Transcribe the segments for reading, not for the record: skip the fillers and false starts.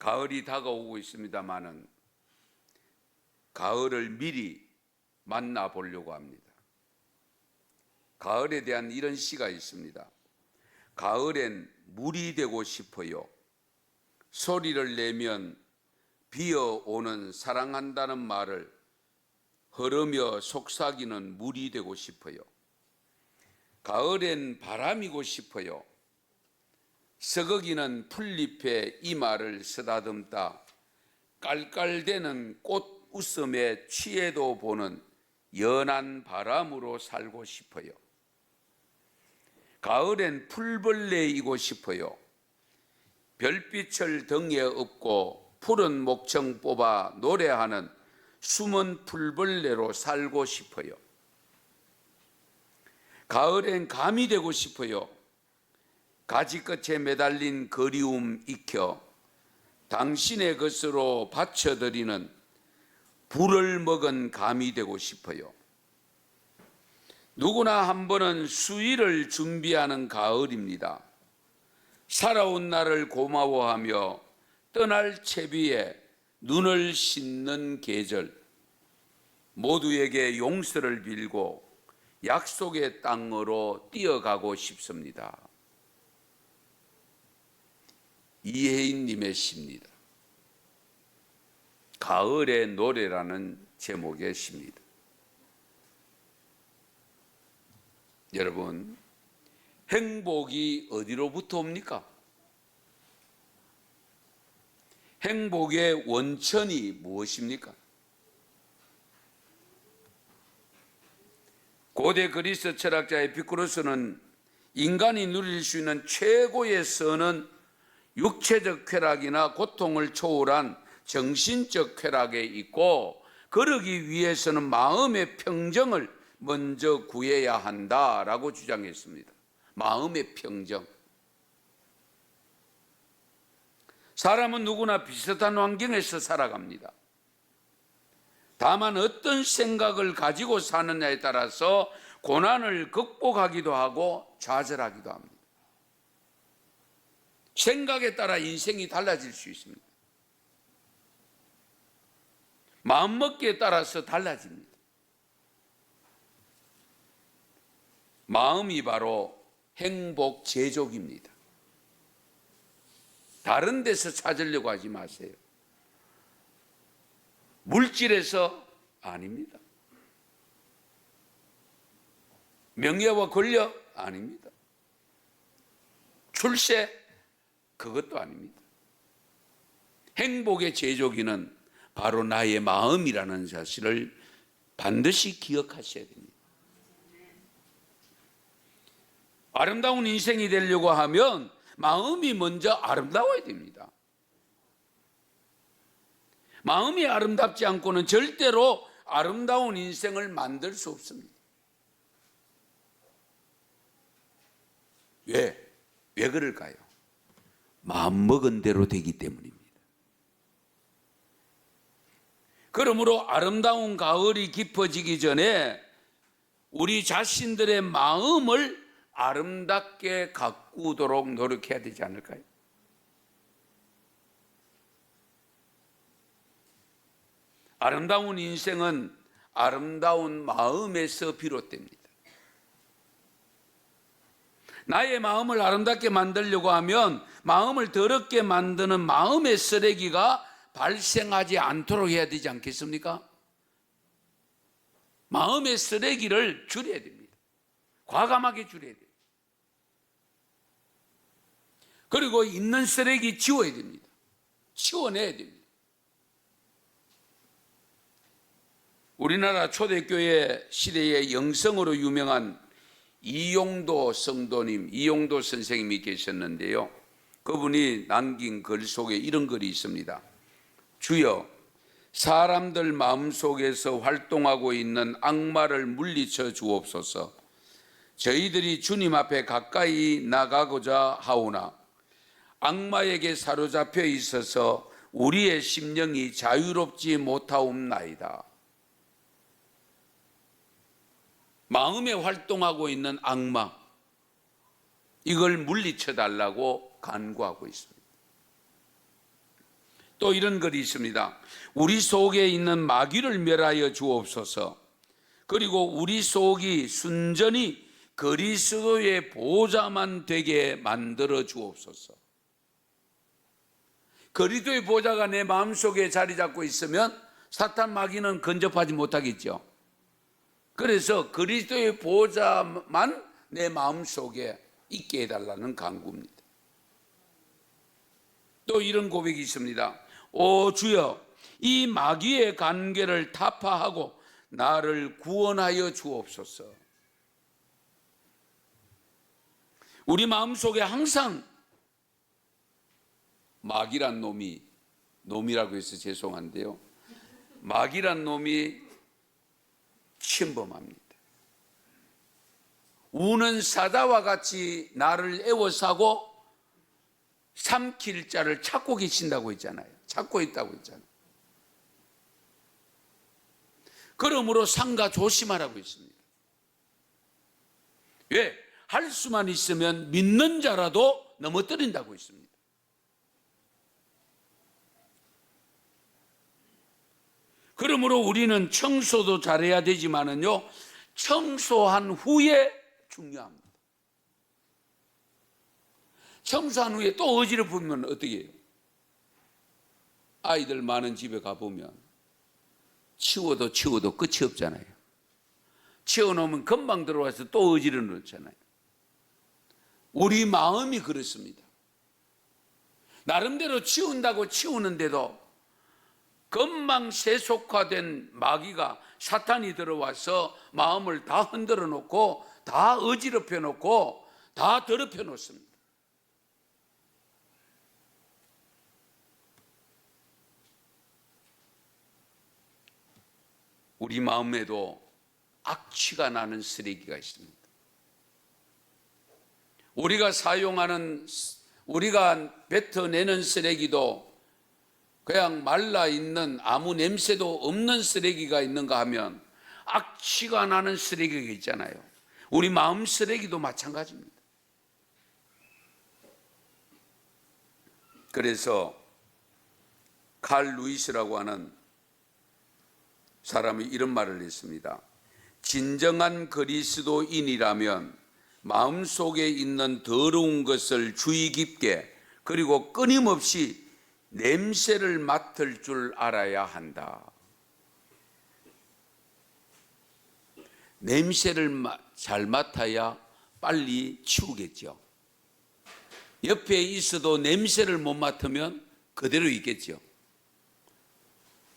가을이 다가오고 있습니다마는 가을을 미리 만나보려고 합니다. 가을에 대한 이런 시가 있습니다. 가을엔 물이 되고 싶어요. 소리를 내면 비어오는 사랑한다는 말을 흐르며 속삭이는 물이 되고 싶어요. 가을엔 바람이고 싶어요. 서걱이는 풀잎에 이마를 쓰다듬다 깔깔대는 꽃 웃음에 취해도 보는 연한 바람으로 살고 싶어요. 가을엔 풀벌레이고 싶어요. 별빛을 등에 업고 푸른 목청 뽑아 노래하는 숨은 풀벌레로 살고 싶어요. 가을엔 감이 되고 싶어요. 가지끝에 매달린 그리움 익혀 당신의 것으로 바쳐드리는 불을 먹은 감이 되고 싶어요. 누구나 한 번은 수일을 준비하는 가을입니다. 살아온 날을 고마워하며 떠날 채비에 눈을 씻는 계절, 모두에게 용서를 빌고 약속의 땅으로 뛰어가고 싶습니다. 이혜인님의 시입니다. 가을의 노래라는 제목의 시입니다. 여러분, 행복이 어디로부터 옵니까? 행복의 원천이 무엇입니까? 고대 그리스 철학자 에피쿠로스는 인간이 누릴 수 있는 최고의 선은 육체적 쾌락이나 고통을 초월한 정신적 쾌락에 있고, 그러기 위해서는 마음의 평정을 먼저 구해야 한다라고 주장했습니다. 마음의 평정. 사람은 누구나 비슷한 환경에서 살아갑니다. 다만 어떤 생각을 가지고 사느냐에 따라서 고난을 극복하기도 하고 좌절하기도 합니다. 생각에 따라 인생이 달라질 수 있습니다. 마음먹기에 따라서 달라집니다. 마음이 바로 행복 제조기입니다. 다른 데서 찾으려고 하지 마세요. 물질에서 아닙니다. 명예와 권력 아닙니다. 출세 그것도 아닙니다. 행복의 제조기는 바로 나의 마음이라는 사실을 반드시 기억하셔야 됩니다. 아름다운 인생이 되려고 하면 마음이 먼저 아름다워야 됩니다. 마음이 아름답지 않고는 절대로 아름다운 인생을 만들 수 없습니다. 왜 그럴까요? 마음먹은 대로 되기 때문입니다. 그러므로 아름다운 가을이 깊어지기 전에 우리 자신들의 마음을 아름답게 가꾸도록 노력해야 되지 않을까요? 아름다운 인생은 아름다운 마음에서 비롯됩니다. 나의 마음을 아름답게 만들려고 하면 마음을 더럽게 만드는 마음의 쓰레기가 발생하지 않도록 해야 되지 않겠습니까? 마음의 쓰레기를 줄여야 됩니다. 과감하게 줄여야 돼요. 그리고 있는 쓰레기 지워야 됩니다. 치워내야 됩니다. 우리나라 초대교회 시대의 영성으로 유명한 이용도 성도님, 이용도 선생님이 계셨는데요. 그분이 남긴 글 속에 이런 글이 있습니다. 주여, 사람들 마음속에서 활동하고 있는 악마를 물리쳐 주옵소서. 저희들이 주님 앞에 가까이 나가고자 하오나 악마에게 사로잡혀 있어서 우리의 심령이 자유롭지 못하옵나이다. 마음에 활동하고 있는 악마, 이걸 물리쳐 달라고 간구하고 있습니다. 또 이런 글이 있습니다. 우리 속에 있는 마귀를 멸하여 주옵소서. 그리고 우리 속이 순전히 그리스도의 보좌만 되게 만들어 주옵소서. 그리스도의 보좌가 내 마음속에 자리 잡고 있으면 사탄 마귀는 근접하지 못하겠죠. 그래서 그리스도의 보좌만 내 마음속에 있게 해달라는 간구입니다. 또 이런 고백이 있습니다. 오 주여, 이 마귀의 관계를 타파하고 나를 구원하여 주옵소서. 우리 마음속에 항상 마귀란 놈이라고 해서 죄송한데요, 마귀란 놈이 침범합니다. 우는 사자와 같이 나를 애워싸고 삼킬 자를 찾고 계신다고 했잖아요. 찾고 있다고 했잖아요. 그러므로 삼가 조심하라고 했습니다. 왜? 할 수만 있으면 믿는 자라도 넘어뜨린다고 했습니다. 그러므로 우리는 청소도 잘해야 되지만은요, 청소한 후에 중요합니다. 청소한 후에 또 어지러 보면 어떻게 해요? 아이들 많은 집에 가보면 치워도 끝이 없잖아요. 치워놓으면 금방 들어와서 또 어지러 놓잖아요. 우리 마음이 그렇습니다. 나름대로 치운다고 치우는데도 금방 세속화된 마귀가, 사탄이 들어와서 마음을 다 흔들어 놓고 다 어지럽혀 놓고 다 더럽혀 놓습니다. 우리 마음에도 악취가 나는 쓰레기가 있습니다. 우리가 뱉어내는 쓰레기도 그냥 말라있는 아무 냄새도 없는 쓰레기가 있는가 하면 악취가 나는 쓰레기가 있잖아요. 우리 마음 쓰레기도 마찬가지입니다. 그래서 칼 루이스라고 하는 사람이 이런 말을 했습니다. 진정한 그리스도인이라면 마음속에 있는 더러운 것을 주의 깊게 그리고 끊임없이 냄새를 맡을 줄 알아야 한다. 냄새를 잘 맡아야 빨리 치우겠죠. 옆에 있어도 냄새를 못 맡으면 그대로 있겠죠.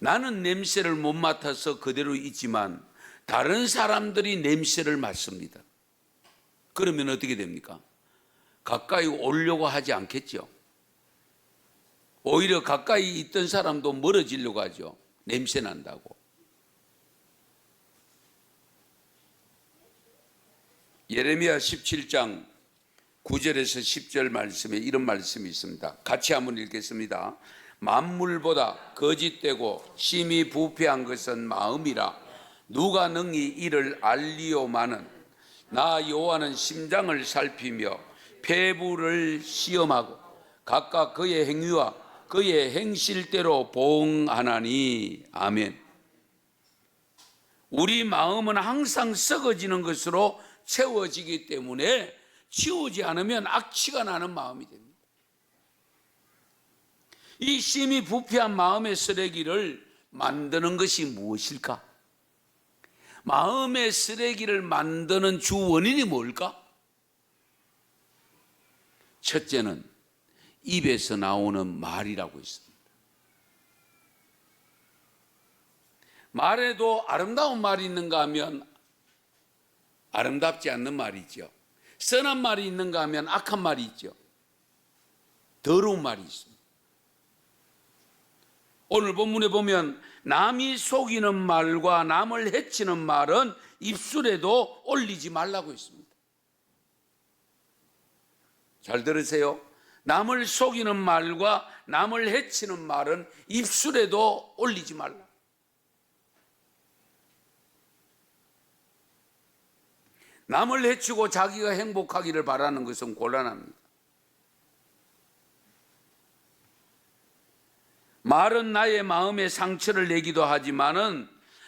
나는 냄새를 못 맡아서 그대로 있지만 다른 사람들이 냄새를 맡습니다. 그러면 어떻게 됩니까? 가까이 오려고 하지 않겠죠. 오히려 가까이 있던 사람도 멀어지려고 하죠. 냄새 난다고. 예레미야 17장 9절에서 10절 말씀에 이런 말씀이 있습니다. 같이 한번 읽겠습니다. 만물보다 거짓되고 심히 부패한 것은 마음이라 누가 능히 이를 알리오마는 나 여호와는 심장을 살피며 폐부를 시험하고 각각 그의 행위와 그의 행실대로 보응하나니. 아멘. 우리 마음은 항상 썩어지는 것으로 채워지기 때문에 치우지 않으면 악취가 나는 마음이 됩니다. 이 심히 부패한 마음의 쓰레기를 만드는 것이 무엇일까? 마음의 쓰레기를 만드는 주 원인이 뭘까? 첫째는 입에서 나오는 말이라고 있습니다. 말에도 아름다운 말이 있는가 하면 아름답지 않는 말이 있죠. 선한 말이 있는가 하면 악한 말이 있죠. 더러운 말이 있습니다. 오늘 본문에 보면 남이 속이는 말과 남을 해치는 말은 입술에도 올리지 말라고 했습니다. 잘 들으세요. 남을 속이는 말과 남을 해치는 말은 입술에도 올리지 말라. 남을 해치고 자기가 행복하기를 바라는 것은 곤란합니다. 말은 나의 마음에 상처를 내기도 하지만은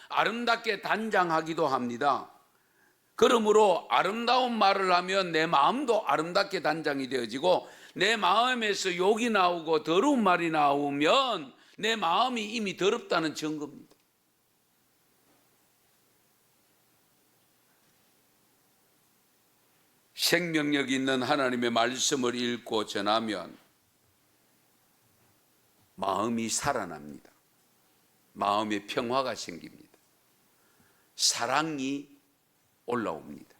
아름답게 단장하기도 합니다. 그러므로 아름다운 말을 하면 내 마음도 아름답게 단장이 되어지고, 내 마음에서 욕이 나오고 더러운 말이 나오면 내 마음이 이미 더럽다는 증거입니다. 생명력 있는 하나님의 말씀을 읽고 전하면 마음이 살아납니다. 마음의 평화가 생깁니다. 사랑이 올라옵니다.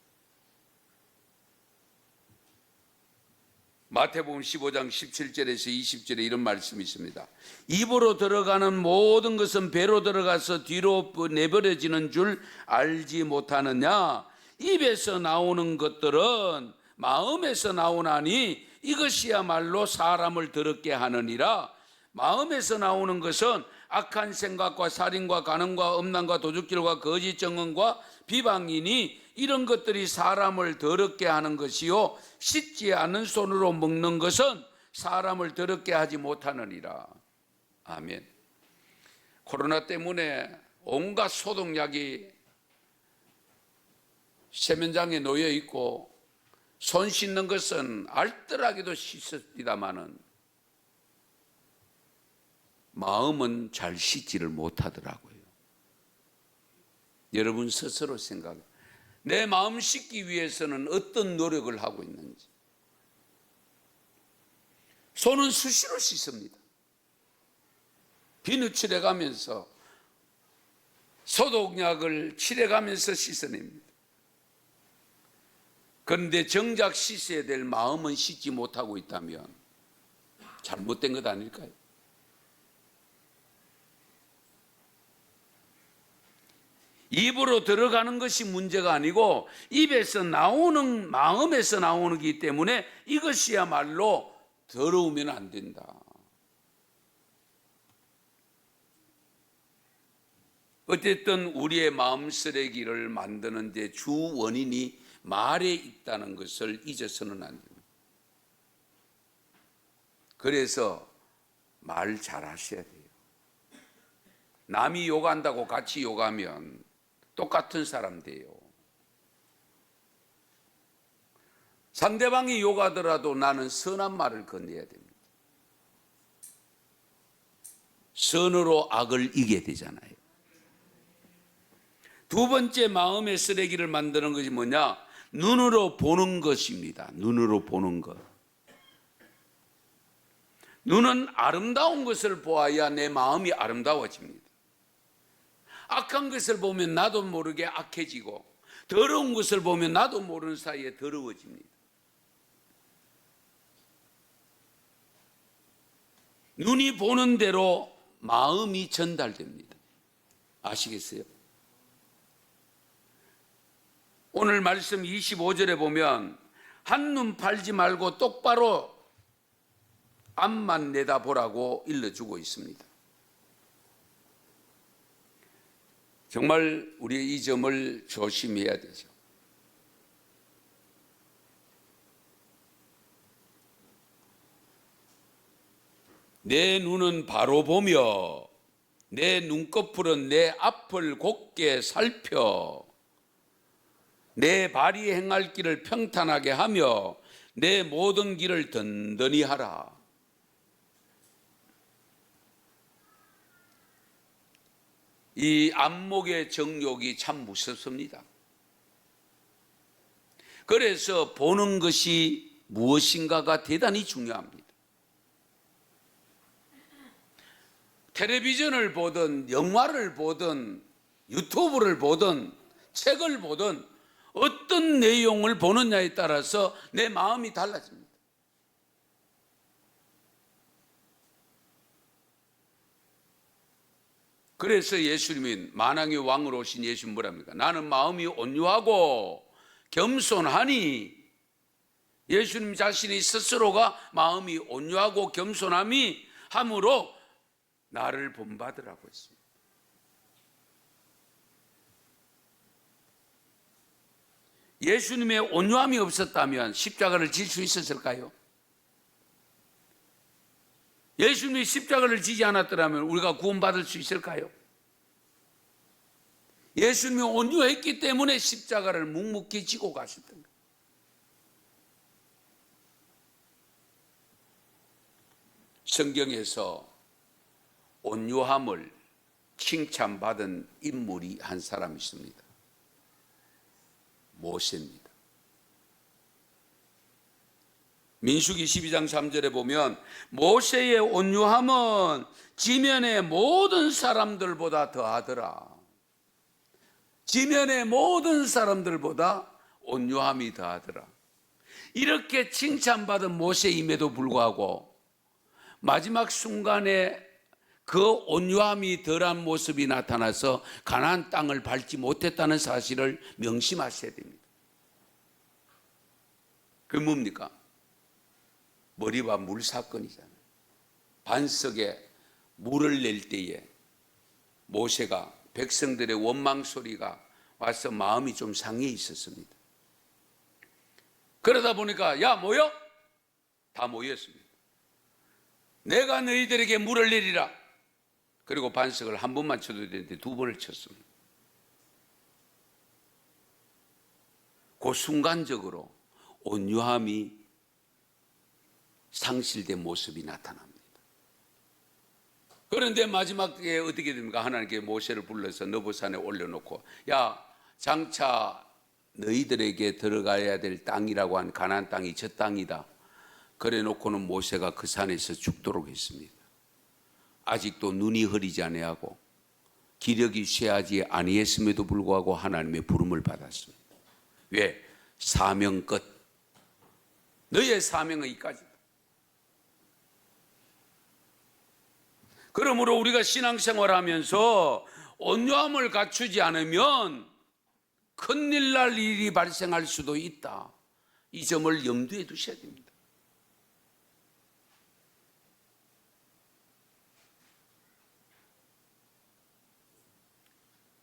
마태복음 15장 17절에서 20절에 이런 말씀이 있습니다. 입으로 들어가는 모든 것은 배로 들어가서 뒤로 내버려지는 줄 알지 못하느냐? 입에서 나오는 것들은 마음에서 나오나니 이것이야말로 사람을 더럽게 하느니라. 마음에서 나오는 것은 악한 생각과 살인과 간음과 음란과 도둑질과 거짓 증언과 비방이니 이런 것들이 사람을 더럽게 하는 것이요, 씻지 않은 손으로 먹는 것은 사람을 더럽게 하지 못하느니라. 아멘. 코로나 때문에 온갖 소독약이 세면장에 놓여 있고 손 씻는 것은 알뜰하게도 씻습니다마는 마음은 잘 씻지를 못하더라고요. 여러분 스스로 생각해, 내 마음 씻기 위해서는 어떤 노력을 하고 있는지. 손은 수시로 씻습니다. 비누 칠해가면서, 소독약을 칠해가면서 씻어냅니다. 그런데 정작 씻어야 될 마음은 씻지 못하고 있다면 잘못된 것 아닐까요? 입으로 들어가는 것이 문제가 아니고 입에서 나오는, 마음에서 나오는 것이기 때문에 이것이야말로 더러우면 안 된다. 어쨌든 우리의 마음 쓰레기를 만드는 데 주 원인이 말에 있다는 것을 잊어서는 안 됩니다. 그래서 말 잘하셔야 돼요. 남이 욕한다고 같이 욕하면 똑같은 사람 돼요. 상대방이 욕하더라도 나는 선한 말을 건네야 됩니다. 선으로 악을 이겨야 되잖아요. 두 번째 마음의 쓰레기를 만드는 것이 뭐냐? 눈으로 보는 것입니다. 눈으로 보는 것. 눈은 아름다운 것을 보아야 내 마음이 아름다워집니다. 악한 것을 보면 나도 모르게 악해지고, 더러운 것을 보면 나도 모르는 사이에 더러워집니다. 눈이 보는 대로 마음이 전달됩니다. 아시겠어요? 오늘 말씀 25절에 보면 한눈 팔지 말고 똑바로 앞만 내다보라고 일러주고 있습니다. 정말 우리 이 점을 조심해야 되죠. 내 눈은 바로 보며 내 눈꺼풀은 내 앞을 곱게 살펴 내 발이 행할 길을 평탄하게 하며 내 모든 길을 든든히 하라. 이 안목의 정욕이 참 무섭습니다. 그래서 보는 것이 무엇인가가 대단히 중요합니다. 텔레비전을 보든 영화를 보든 유튜브를 보든 책을 보든 어떤 내용을 보느냐에 따라서 내 마음이 달라집니다. 그래서 예수님은, 만왕의 왕으로 오신 예수님 뭐랍니까? 나는 마음이 온유하고 겸손하니, 예수님 자신이 스스로가 마음이 온유하고 겸손함이 함으로 나를 본받으라고 했습니다. 예수님의 온유함이 없었다면 십자가를 질 수 있었을까요? 예수님이 십자가를 지지 않았더라면 우리가 구원받을 수 있을까요? 예수님이 온유했기 때문에 십자가를 묵묵히 지고 가셨던 거예요. 성경에서 온유함을 칭찬받은 인물이 한 사람 있습니다. 모세입니다. 민수기 12장 3절에 보면 모세의 온유함은 지면의 모든 사람들보다 더하더라. 지면의 모든 사람들보다 온유함이 더하더라. 이렇게 칭찬받은 모세임에도 불구하고 마지막 순간에 그 온유함이 덜한 모습이 나타나서 가나안 땅을 밟지 못했다는 사실을 명심하셔야 됩니다. 그게 뭡니까? 머리와 물 사건이잖아요. 반석에 물을 낼 때에 모세가 백성들의 원망 소리가 와서 마음이 좀 상해 있었습니다. 그러다 보니까 야 모여? 다 모였습니다. 내가 너희들에게 물을 내리라. 그리고 반석을 한 번만 쳐도 되는데 두 번을 쳤습니다. 그 순간적으로 온유함이 상실된 모습이 나타납니다. 그런데 마지막에 어떻게 됩니까? 하나님께 모세를 불러서 너보산에 올려놓고 야 장차 너희들에게 들어가야 될 땅이라고 한 가나안 땅이 저 땅이다. 그래 놓고는 모세가 그 산에서 죽도록 했습니다. 아직도 눈이 흐리지 아니하고 기력이 쇠하지 아니했음에도 불구하고 하나님의 부름을 받았습니다. 왜? 사명 끝. 너의 사명은 이까지다. 그러므로 우리가 신앙생활하면서 온유함을 갖추지 않으면 큰일 날 일이 발생할 수도 있다. 이 점을 염두에 두셔야 됩니다.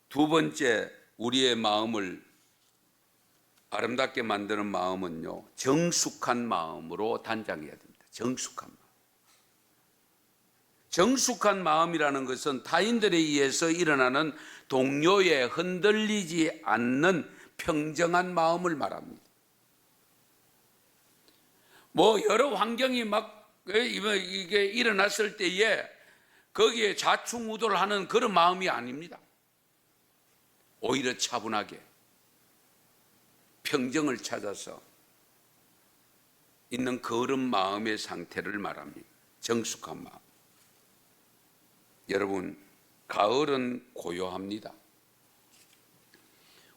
두 번째, 우리의 마음을 아름답게 만드는 마음은요, 정숙한 마음으로 단장해야 됩니다. 정숙한 마음. 정숙한 마음이라는 것은 타인들에 의해서 일어나는 동요에 흔들리지 않는 평정한 마음을 말합니다. 뭐 여러 환경이 막 이게 일어났을 때에 거기에 좌충우돌하는 그런 마음이 아닙니다. 오히려 차분하게 평정을 찾아서 있는 그런 마음의 상태를 말합니다. 정숙한 마음. 여러분, 가을은 고요합니다.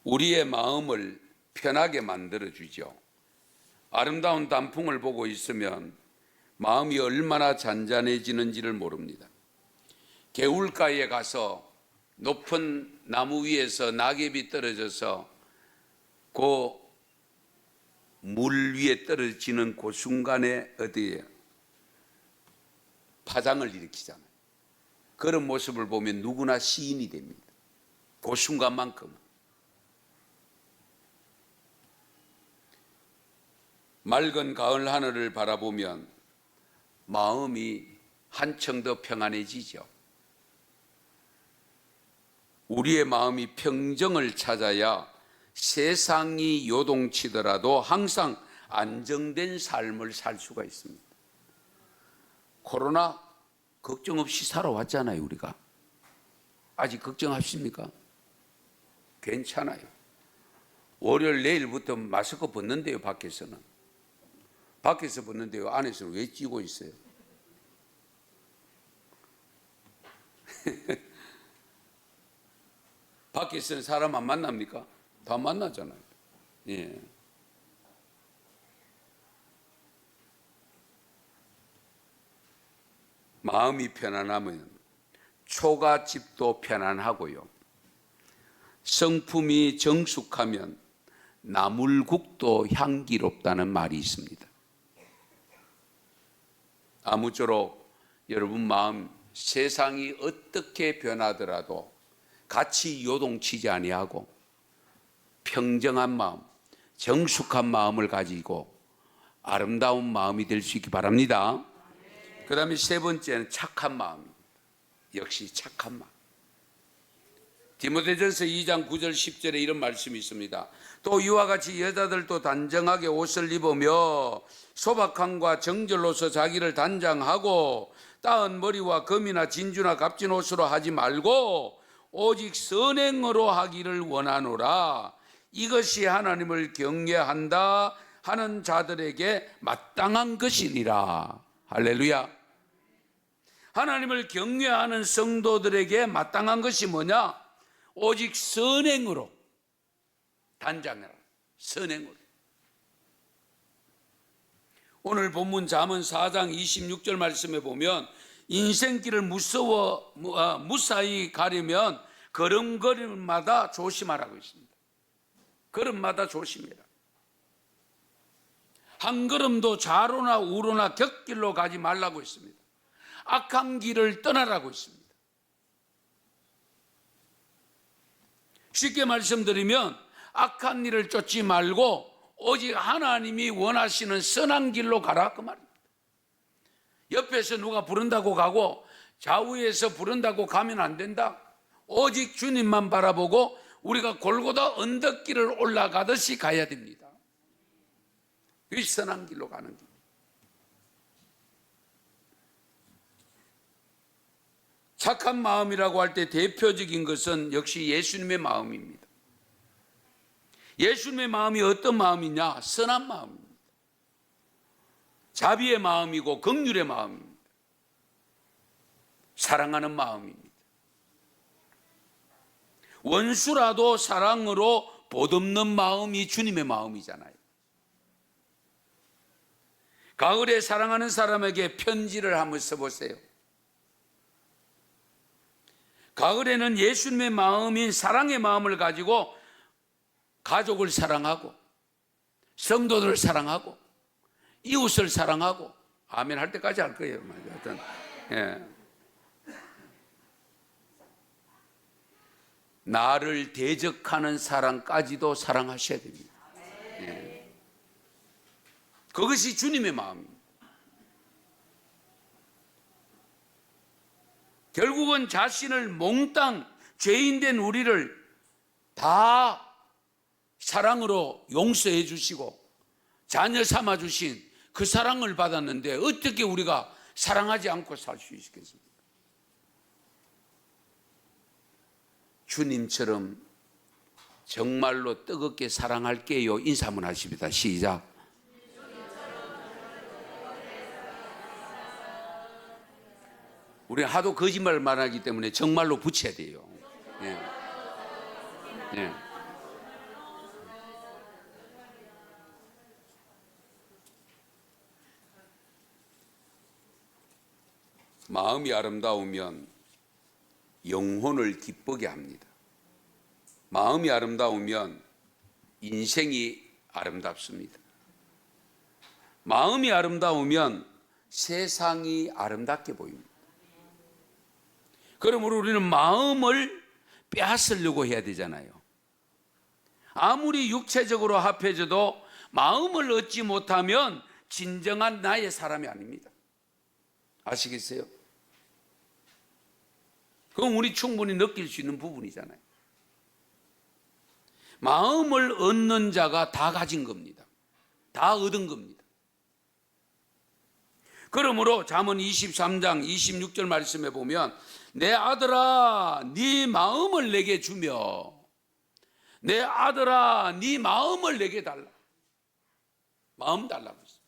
우리의 마음을 편하게 만들어주죠. 아름다운 단풍을 보고 있으면 마음이 얼마나 잔잔해지는지를 모릅니다. 개울가에 가서 높은 나무 위에서 낙엽이 떨어져서 그 물 위에 떨어지는 그 순간에 어디에 파장을 일으키잖아요. 그런 모습을 보면 누구나 시인이 됩니다. 그 순간만큼. 맑은 가을 하늘을 바라보면 마음이 한층 더 평안해지죠. 우리의 마음이 평정을 찾아야 세상이 요동치더라도 항상 안정된 삶을 살 수가 있습니다. 코로나 걱정 없이 살아왔잖아요, 우리가. 아직 걱정하십니까? 괜찮아요. 월요일 내일부터 마스크 벗는데요, 밖에서는. 밖에서 벗는데요, 안에서는 왜 찌고 있어요? 밖에서는 사람 안 만납니까? 다 만나잖아요. 예. 마음이 편안하면 초가집도 편안하고요. 성품이 정숙하면 나물국도 향기롭다는 말이 있습니다. 아무쪼록 여러분 마음, 세상이 어떻게 변하더라도 같이 요동치지 아니하고 평정한 마음, 정숙한 마음을 가지고 아름다운 마음이 될 수 있기 바랍니다. 그 다음에 세 번째는 착한 마음입니다. 역시 착한 마음. 디모데전서 2장 9절 10절에 이런 말씀이 있습니다. 또 이와 같이 여자들도 단정하게 옷을 입으며 소박함과 정절로서 자기를 단장하고 따은 머리와 금이나 진주나 값진 옷으로 하지 말고 오직 선행으로 하기를 원하노라. 이것이 하나님을 경외한다 하는 자들에게 마땅한 것이니라. 할렐루야. 하나님을 경외하는 성도들에게 마땅한 것이 뭐냐? 오직 선행으로 단장해라. 선행으로. 오늘 본문 잠언 4장 26절 말씀에 보면 인생길을 무사히 가려면 걸음걸음마다 조심하라고 있습니다. 걸음마다 조심해라. 한 걸음도 좌로나 우로나 곁길로 가지 말라고 했습니다. 악한 길을 떠나라고 했습니다. 쉽게 말씀드리면 악한 일을 쫓지 말고 오직 하나님이 원하시는 선한 길로 가라 그 말입니다. 옆에서 누가 부른다고 가고 좌우에서 부른다고 가면 안 된다. 오직 주님만 바라보고 우리가 골고다 언덕길을 올라가듯이 가야 됩니다. 그 선한 길로 가는 길. 착한 마음이라고 할 때 대표적인 것은 역시 예수님의 마음입니다. 예수님의 마음이 어떤 마음이냐? 선한 마음입니다. 자비의 마음이고 긍휼의 마음입니다. 사랑하는 마음입니다. 원수라도 사랑으로 보듬는 마음이 주님의 마음이잖아요. 가을에 사랑하는 사람에게 편지를 한번 써보세요. 가을에는 예수님의 마음인 사랑의 마음을 가지고 가족을 사랑하고 성도들을 사랑하고 이웃을 사랑하고 아멘 할 때까지 할 거예요. 하여튼, 예. 나를 대적하는 사람까지도 사랑하셔야 됩니다. 예. 그것이 주님의 마음입니다. 결국은 자신을 몽땅 죄인된 우리를 다 사랑으로 용서해 주시고 자녀 삼아 주신 그 사랑을 받았는데 어떻게 우리가 사랑하지 않고 살 수 있겠습니까? 주님처럼 정말로 뜨겁게 사랑할게요. 인사 한번 하십니다. 시작. 우리 하도 거짓말을 말하기 때문에 정말로 붙여야 돼요. 예. 예. 마음이 아름다우면 영혼을 기쁘게 합니다. 마음이 아름다우면 인생이 아름답습니다. 마음이 아름다우면 세상이 아름답게 보입니다. 그러므로 우리는 마음을 빼앗으려고 해야 되잖아요. 아무리 육체적으로 합해져도 마음을 얻지 못하면 진정한 나의 사람이 아닙니다. 아시겠어요? 그건 우리 충분히 느낄 수 있는 부분이잖아요. 마음을 얻는 자가 다 가진 겁니다. 다 얻은 겁니다. 그러므로 잠언 23장 26절 말씀에 보면 내 아들아 네 마음을 내게 주며 내 아들아 네 마음을 내게 달라. 마음 달라고 했어요.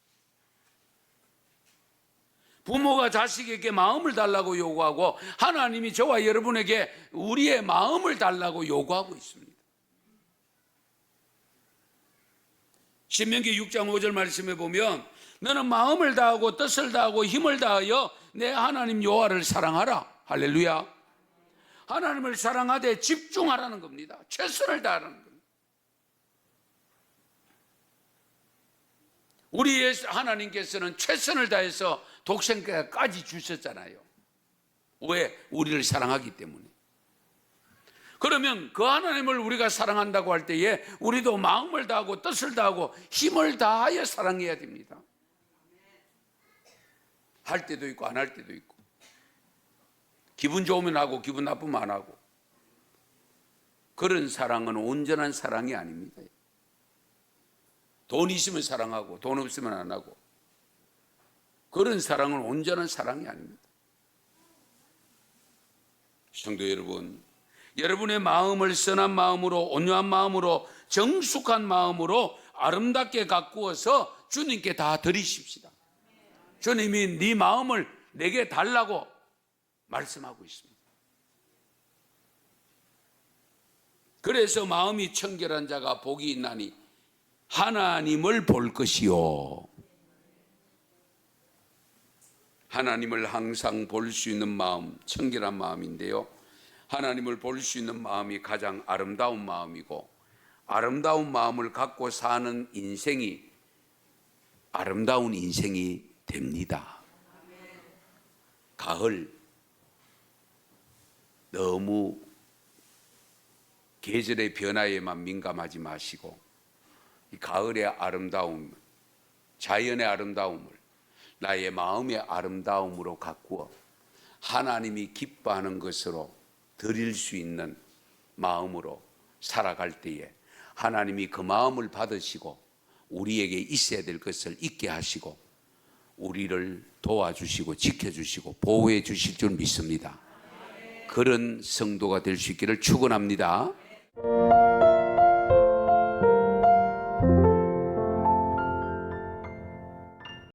부모가 자식에게 마음을 달라고 요구하고 하나님이 저와 여러분에게 우리의 마음을 달라고 요구하고 있습니다. 신명기 6장 5절 말씀에 보면 너는 마음을 다하고 뜻을 다하고 힘을 다하여 내 하나님 여호와를 사랑하라. 할렐루야. 하나님을 사랑하되 집중하라는 겁니다. 최선을 다하라는 겁니다. 우리의 하나님께서는 최선을 다해서 독생자까지 주셨잖아요. 왜? 우리를 사랑하기 때문에. 그러면 그 하나님을 우리가 사랑한다고 할 때에 우리도 마음을 다하고 뜻을 다하고 힘을 다하여 사랑해야 됩니다. 할 때도 있고 안 할 때도 있고, 기분 좋으면 하고 기분 나쁘면 안 하고, 그런 사랑은 온전한 사랑이 아닙니다. 돈 있으면 사랑하고 돈 없으면 안 하고, 그런 사랑은 온전한 사랑이 아닙니다. 성도 여러분, 여러분의 마음을 선한 마음으로, 온유한 마음으로, 정숙한 마음으로 아름답게 가꾸어서 주님께 다 드리십시다. 주님이 네 마음을 내게 달라고 말씀하고 있습니다. 그래서 마음이 청결한 자가 복이 있나니 하나님을 볼 것이요. 하나님을 항상 볼 수 있는 마음, 청결한 마음인데요, 하나님을 볼 수 있는 마음이 가장 아름다운 마음이고, 아름다운 마음을 갖고 사는 인생이 아름다운 인생이 됩니다. 가을, 너무 계절의 변화에만 민감하지 마시고 이 가을의 아름다움, 자연의 아름다움을 나의 마음의 아름다움으로 가꾸어 하나님이 기뻐하는 것으로 드릴 수 있는 마음으로 살아갈 때에 하나님이 그 마음을 받으시고 우리에게 있어야 될 것을 있게 하시고 우리를 도와주시고 지켜주시고 보호해 주실 줄 믿습니다. 그런 성도가 될 수 있기를 축원합니다.